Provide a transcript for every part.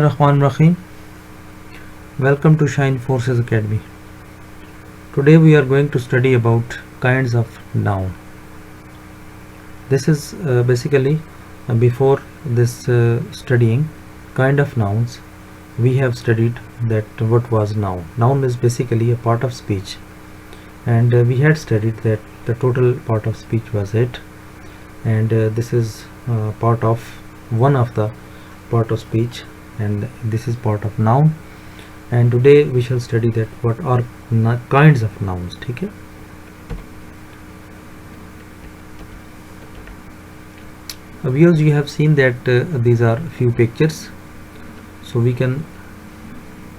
Rahman Rahim. Welcome to Shine Forces Academy. Today we are going to study about kinds of noun. This is basically before this studying kind of nouns, we have studied that what was noun. Noun is basically a part of speech, and we had studied that the total part of speech was it, and this is part of one of the part of speech, and this is part of noun. And today we shall study that what are kinds of nouns. ठीक है. Viewers, you have seen that these are few pictures, so we can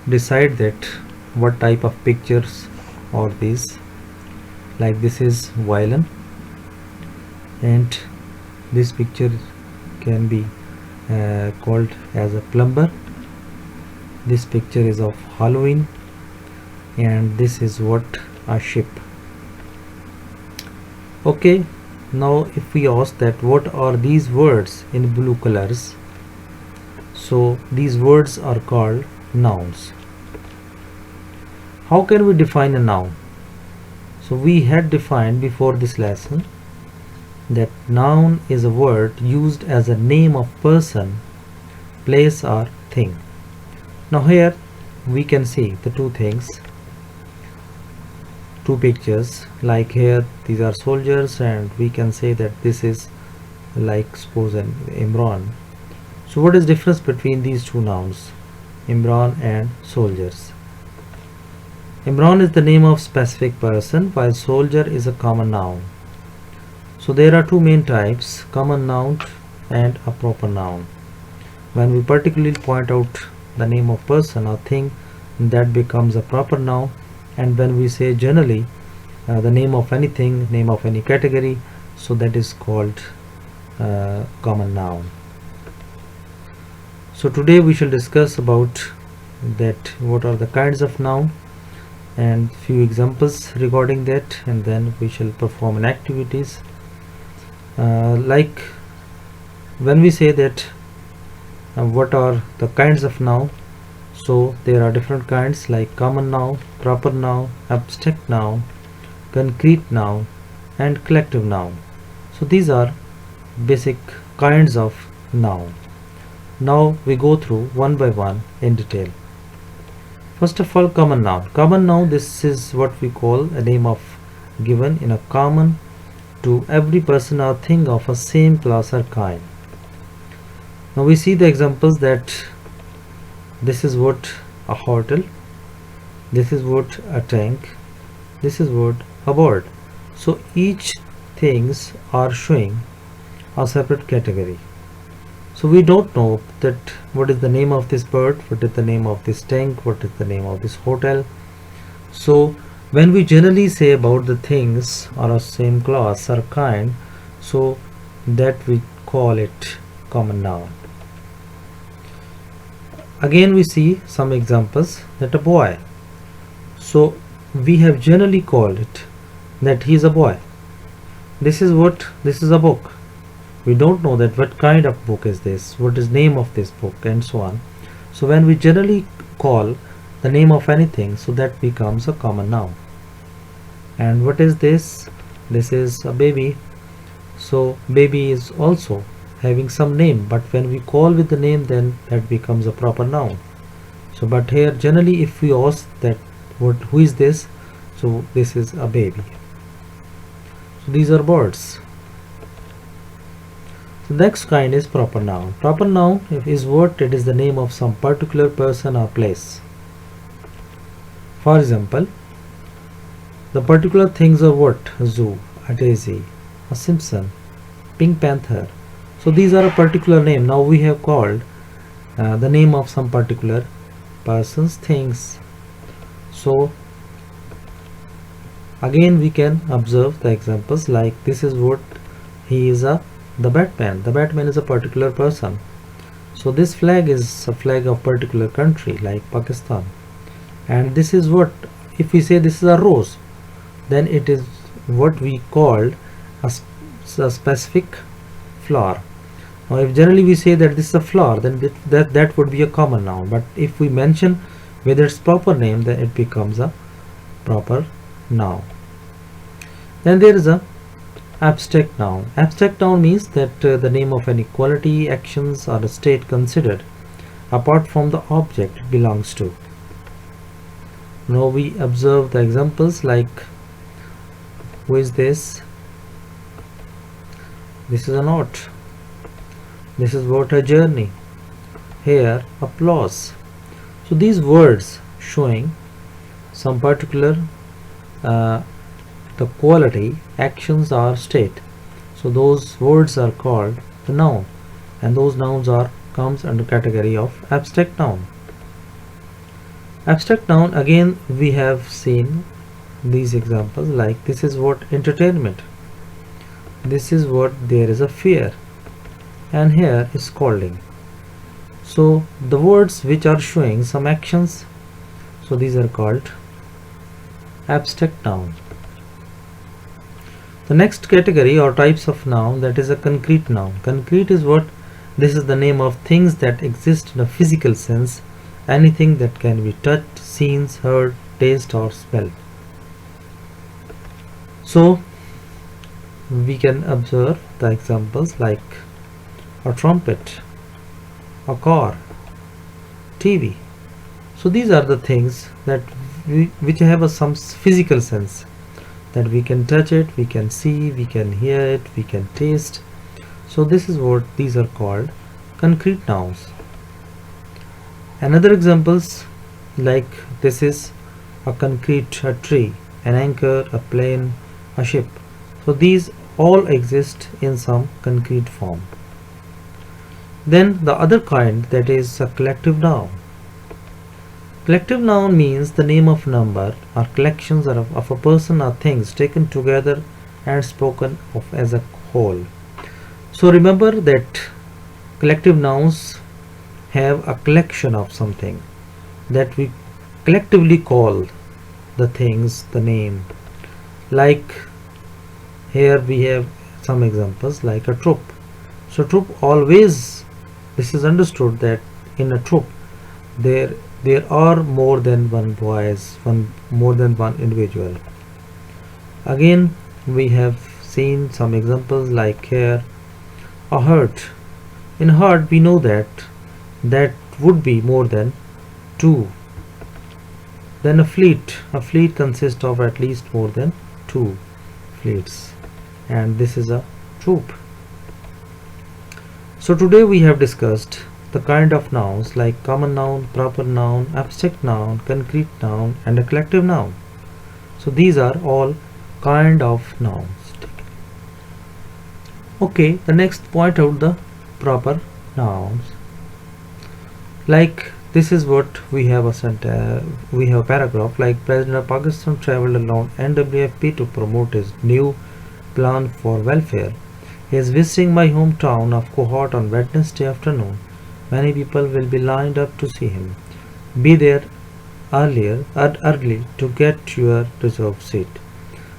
decide that what type of pictures are these. Like this is violin, and this picture can be called as a plumber. This picture is of Halloween, and this is what a ship. Okay, now if we ask that what are these words in blue colors, so these words are called nouns. How can we define a noun? So we had defined before this lesson that noun is a word used as a name of person, place or thing. Now here we can see the two things, two pictures. Like here these are soldiers, and we can say that this is like suppose an Imran. So what is difference between these two nouns, Imran and soldiers? Imran is the name of specific person, while soldier is a common noun. So there are two main types, common noun and a proper noun. When we particularly point out the name of person or thing, that becomes a proper noun, and when we say generally the name of anything, name of any category, so that is called common noun. So today we shall discuss about that what are the kinds of noun and few examples regarding that, and then we shall perform an activities. Like when we say that what are the kinds of noun, so there are different kinds like common noun, proper noun, abstract noun, concrete noun and collective noun. So these are basic kinds of noun. Now we go through one by one in detail. First of all, common noun. Common noun, this is what we call a name of given in a common to every person or thing of a same class or kind. Now we see the examples that this is what a hotel, this is what a tank, this is what a bird. So each things are showing a separate category. So we don't know that what is the name of this bird, what is the name of this tank, what is the name of this hotel. So when we generally say about the things or a same class or kind, so that we call it common noun. Again we see some examples that a boy, so we have generally called it that he is a boy. This is what, this is a book. We don't know that what kind of book is this, what is name of this book, and so on. So when we generally call the name of anything, so that becomes a common noun. And what is this? This is a baby. So baby is also having some name, but when we call with the name, then that becomes a proper noun. So but here generally if we ask that what, who is this, so this is a baby. So these are birds. The next kind is proper noun. Proper noun is what, it is the name of some particular person or place. For example, the particular things are what, a zoo, a daisy, a Simpson, Pink Panther. So these are a particular name. Now we have called the name of some particular persons, things. So again we can observe the examples like this is what, he is the Batman. The Batman is a particular person. So this flag is a flag of particular country like Pakistan. And this is what, if we say this is a rose, then it is what we called a specific flower. Now if generally we say that this is a flower, then that would be a common noun, but if we mention with its proper name, then it becomes a proper noun. Then there is a abstract noun. Abstract noun means that the name of any quality, actions, or a state considered apart from the object it belongs to. Now we observe the examples like, who is this? This is a note. This is what a journey. Here, applause. So these words showing some particular the quality, actions, or state. So those words are called the noun, and those nouns comes under category of abstract noun. Abstract noun, again we have seen these examples like, this is what entertainment. This is what there is a fear, and here is scolding. So the words which are showing some actions, so these are called abstract noun. The next category or types of noun, that is a concrete noun. Concrete is what? This is the name of things that exist in a physical sense, anything that can be touched, seen, heard, tasted, or smelled. So we can observe the examples like a trumpet, a car, TV. So these are the things that which have some physical sense, that we can touch it, we can see, we can hear it, we can taste. So this is what these are called concrete nouns. Another examples like, this is a concrete, a tree, an anchor, a plane, a ship. So these all exist in some concrete form. Then the other kind, that is a collective noun. Collective noun means the name of number or collections of a person or things taken together and spoken of as a whole. So remember that collective nouns have a collection of something that we collectively call the things, the name. Like here we have some examples like a troop. So troop, always this is understood that in a troop there are more than one boys, more than one individual. Again we have seen some examples like here a herd. In herd we know that would be more than two. Then a fleet consists of at least more than two fleets, and this is a troop. So today we have discussed the kind of nouns like common noun, proper noun, abstract noun, concrete noun, and a collective noun. So these are all kind of nouns. Okay, the next, point out the proper nouns. Like this is what we have we have a paragraph like, President of Pakistan traveled along NWFP to promote his new plan for welfare. He is visiting my hometown of Kohot on Wednesday afternoon. Many people will be lined up to see him. Be there early to get your reserved seat.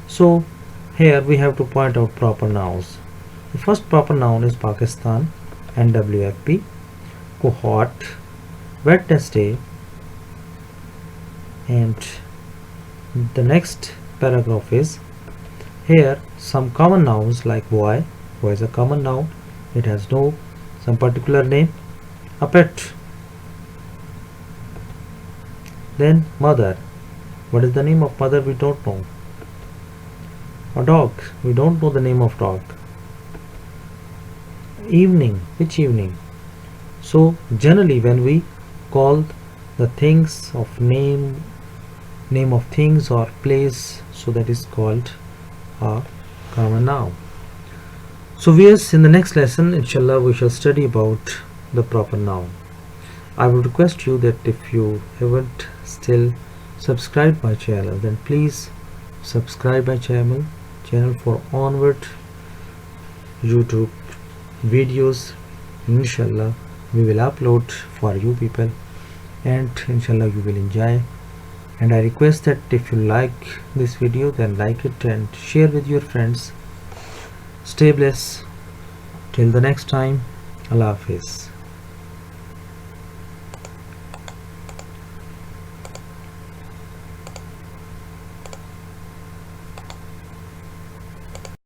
So here we have to point out proper nouns. The first proper noun is Pakistan, NWFP, Kohot, Wednesday, and the next paragraph is here some common nouns like boy. Boy is a common noun. It has no some particular name. A pet. Then mother. What is the name of mother? We don't know. A dog. We don't know the name of dog. Evening. Which evening? So generally when we call the things of name of things or place, so that is called a common noun. So viewers, in the next lesson inshallah we shall study about the proper noun. I would request you that if you haven't still subscribed my channel, then please subscribe my channel for onward YouTube videos. Inshallah we will upload for you people, and inshallah you will enjoy. And I request that if you like this video, then like it and share with your friends. Stay blessed till the next time. Allah Hafiz.